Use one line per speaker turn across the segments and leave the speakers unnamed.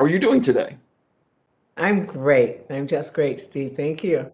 are you doing today?
I'm great. I'm just great, Steve. Thank you.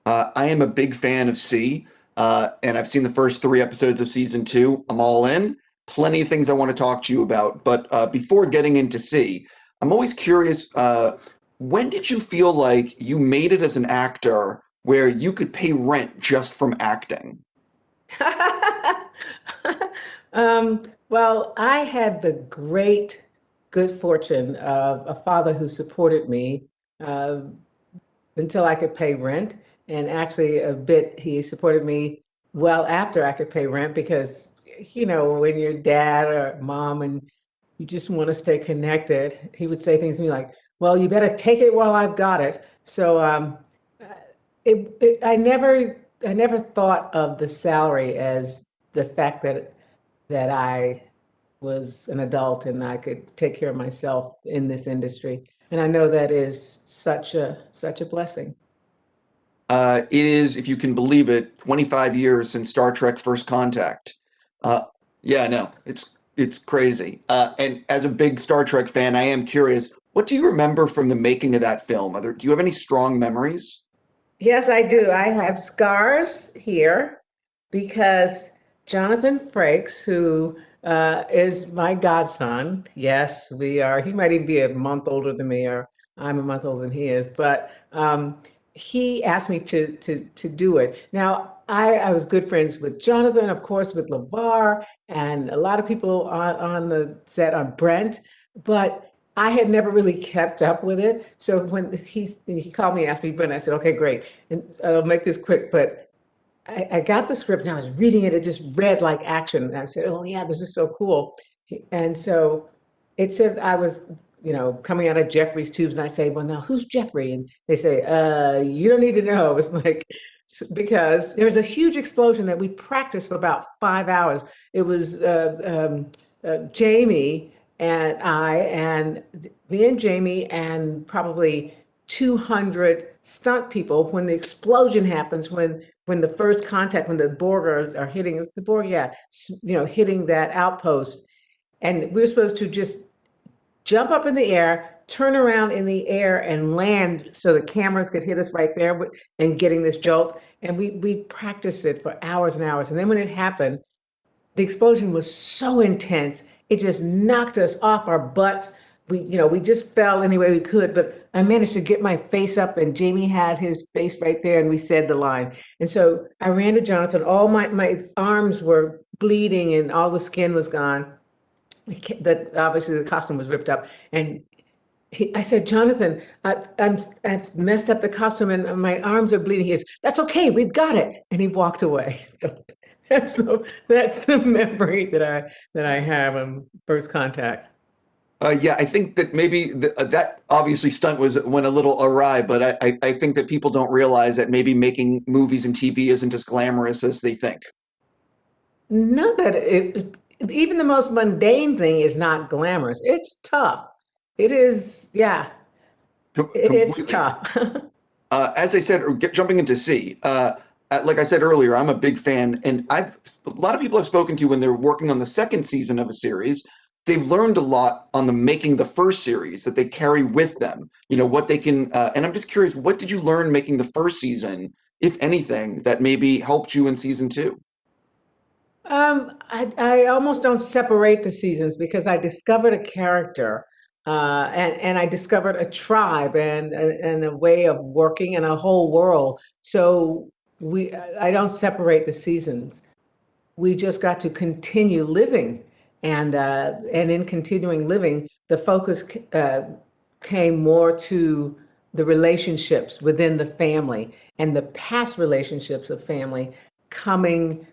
I am a big fan of C, and I've seen the first three episodes of season two. I'm all in. Plenty of things I want to talk to you about. But before getting into C, I'm always curious, when did you feel like you made it as an actor where you could pay rent just from acting?
Well, I had the great good fortune of a father who supported me uh, until I could pay rent. And actually, a bit, he supported me well after I could pay rent because, when you're dad or mom and you just want to stay connected, he would say things to me like, well, you better take it while I've got it. So uh, I never thought of the salary as the fact that I was an adult and I could take care of myself in this industry. And I know that is such a blessing.
It is, if you can believe it, 25 years since Star Trek First Contact. Uh, yeah, no, it's crazy. And as a big Star Trek fan, I am curious, what do you remember from the making of that film? Do you have any strong memories?
Yes, I do. I have scars here because Jonathan Frakes, who is my godson, yes, we are. He might even be a month older than me, or I'm a month older than he is. But he asked me to do it. Now, I was good friends with Jonathan, of course, with LeVar, and a lot of people on the set on Brent, but I had never really kept up with it. So when he called me, asked me, Brent, I said, okay, great, and I'll make this quick. But I got the script and I was reading it. It just read like action, and I said, oh yeah, this is so cool. And so it says I was, coming out of Jeffrey's tubes, and I say, well, now who's Jeffrey? And they say, you don't need to know. It's like because there was a huge explosion that we practiced for about 5 hours. It was Jamie and I, and me and Jamie, and probably 200 stunt people when the explosion happens, when the first contact, when the Borg are hitting, it was the Borg, yeah, hitting that outpost. And we were supposed to just jump up in the air, turn around in the air, and land so the cameras could hit us right there and getting this jolt. And we practiced it for hours and hours. And then when it happened, the explosion was so intense, it just knocked us off our butts. We just fell any way we could, but I managed to get my face up, and Jamie had his face right there, and we said the line. And so I ran to Jonathan. All my arms were bleeding and all the skin was gone. That obviously the costume was ripped up. And I said, Jonathan, I've messed up the costume and my arms are bleeding. He says, that's okay, we've got it. And he walked away. So that's the memory that I have on first contact.
Yeah, I think that maybe that obviously stunt went a little awry, but I think that people don't realize that maybe making movies and TV isn't as glamorous as they think.
None of it, even the most mundane thing is not glamorous. It's tough. It is, yeah, it's
Completely.
tough.
As I said, jumping into C, like I said earlier, I'm a big fan, and a lot of people I've spoken to when they're working on the second season of a series, they've learned a lot on the making the first series that they carry with them. You know what they can, and I'm just curious, what did you learn making the first season, if anything, that maybe helped you in season two?
I almost don't separate the seasons because I discovered a character, and I discovered a tribe and a way of working and a whole world. So I don't separate the seasons. We just got to continue living, and in continuing living, the focus came more to the relationships within the family and the past relationships of family coming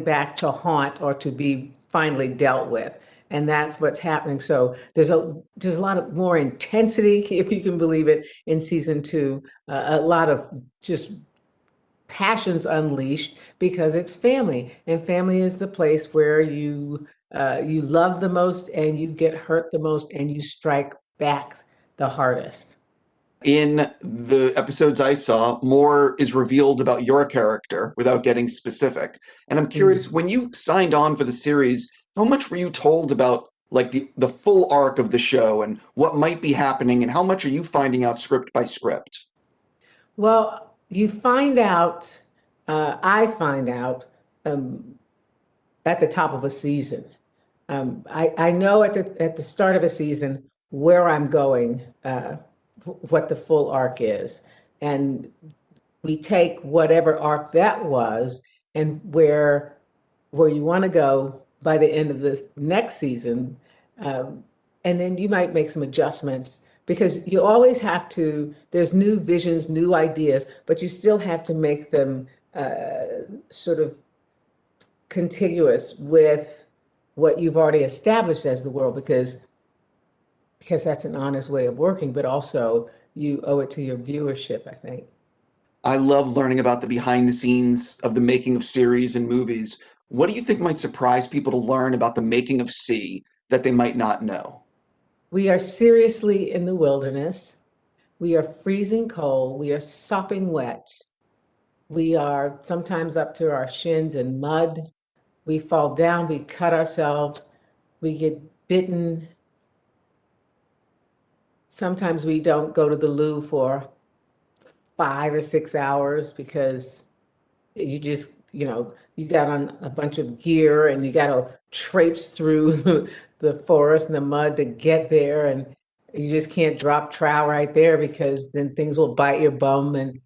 back to haunt or to be finally dealt with. And that's what's happening. So there's a lot of more intensity, if you can believe it, in season two. A lot of just passions unleashed because it's family, and family is the place where you love the most and you get hurt the most and you strike back the hardest.
In the episodes I saw, more is revealed about your character without getting specific. And I'm curious,
Mhm.
when you signed on for the series, how much were you told about like the full arc of the show and what might be happening, and how much are you finding out script by script?
Well, you find out, I find out at the top of a season. I know at the start of a season where I'm going, what the full arc is. And we take whatever arc that was and where you want to go by the end of this next season. And then you might make some adjustments because you always have to, there's new visions, new ideas, but you still have to make them sort of contiguous with what you've already established as the world, because that's an honest way of working, but also you owe it to your viewership, I think.
I love learning about the behind the scenes of the making of series and movies. What do you think might surprise people to learn about the making of C that they might not know?
We are seriously in the wilderness. We are freezing cold. We are sopping wet. We are sometimes up to our shins in mud. We fall down, we cut ourselves, we get bitten. Sometimes we don't go to the loo for 5 or 6 hours because you just, you got on a bunch of gear and you got to traipse through the forest and the mud to get there. And you just can't drop trowel right there because then things will bite your bum. And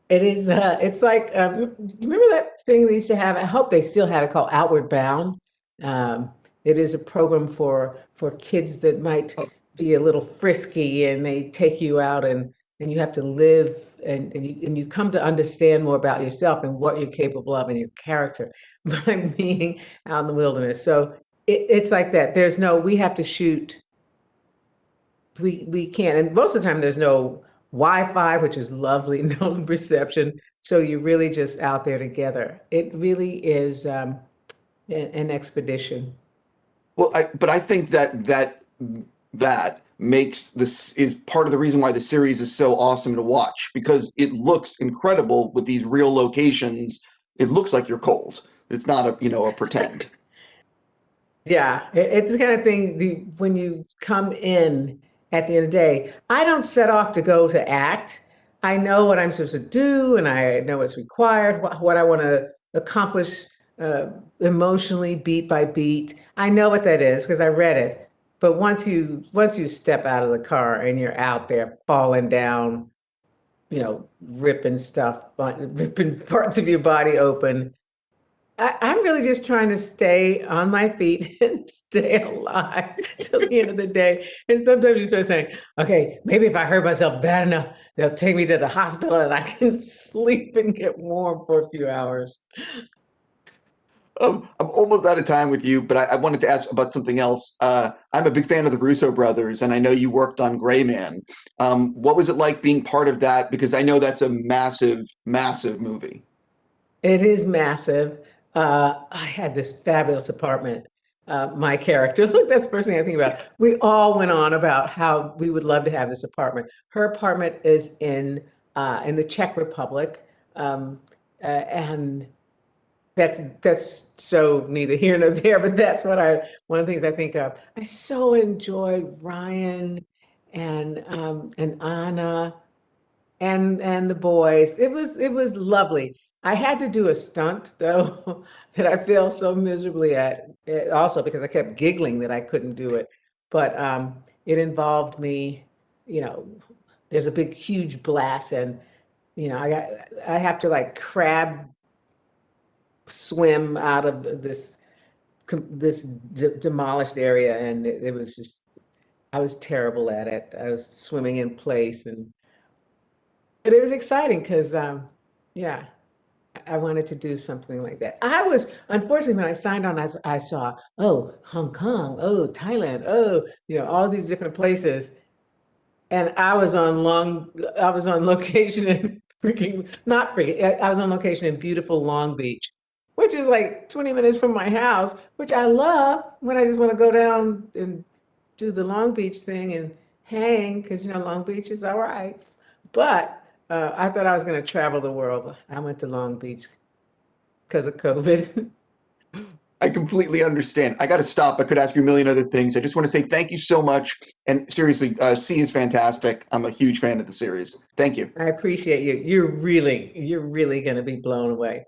it is, it's like, you remember that thing they used to have? I hope they still have it, called Outward Bound. Um, it is a program for kids that might be a little frisky, and they take you out and you have to live and you come to understand more about yourself and what you're capable of and your character by being out in the wilderness. So it's like that. There's no, we have to shoot. We can't, and most of the time there's no Wi-Fi, which is lovely, no reception. So you're really just out there together. It really is an expedition.
Well, but I think that makes this is part of the reason why the series is so awesome to watch, because it looks incredible with these real locations. It looks like you're cold. It's not a pretend.
Yeah, it's the kind of thing when you come in at the end of the day, I don't set off to go to act. I know what I'm supposed to do and I know what's required, what I want to accomplish uh, emotionally, beat by beat. I know what that is because I read it. But once you step out of the car and you're out there falling down, ripping stuff, ripping parts of your body open, I'm really just trying to stay on my feet and stay alive till the end of the day. And sometimes you start saying, okay, maybe if I hurt myself bad enough, they'll take me to the hospital and I can sleep and get warm for a few hours.
I'm almost out of time with you, but I wanted to ask about something else. I'm a big fan of the Russo brothers, and I know you worked on Gray Man. What was it like being part of that? Because I know that's a massive, massive movie.
It is massive. I had this fabulous apartment. My character, look, that's the first thing I think about. We all went on about how we would love to have this apartment. Her apartment is in the Czech Republic, and that's so neither here nor there. But that's one of the things I think of. I so enjoyed Ryan and Anna and the boys. It was lovely. I had to do a stunt though that I failed so miserably at, also because I kept giggling that I couldn't do it. But it involved me, you know, there's a big huge blast and I have to like crab swim out of this demolished area, and it was just, I was terrible at it. I was swimming in place, but it was exciting because yeah, I wanted to do something like that. I was, unfortunately, when I signed on, I saw, oh, Hong Kong, oh, Thailand, oh, all these different places. And I was on location in not freaking, I was on location in beautiful Long Beach, which is like 20 minutes from my house, which I love when I just want to go down and do the Long Beach thing and hang, because Long Beach is all right. But I thought I was going to travel the world. I went to Long Beach because of COVID.
I completely understand. I got to stop. I could ask you a million other things. I just want to say thank you so much. And seriously, C is fantastic. I'm a huge fan of the series. Thank you.
I appreciate you. You're really going to be blown away.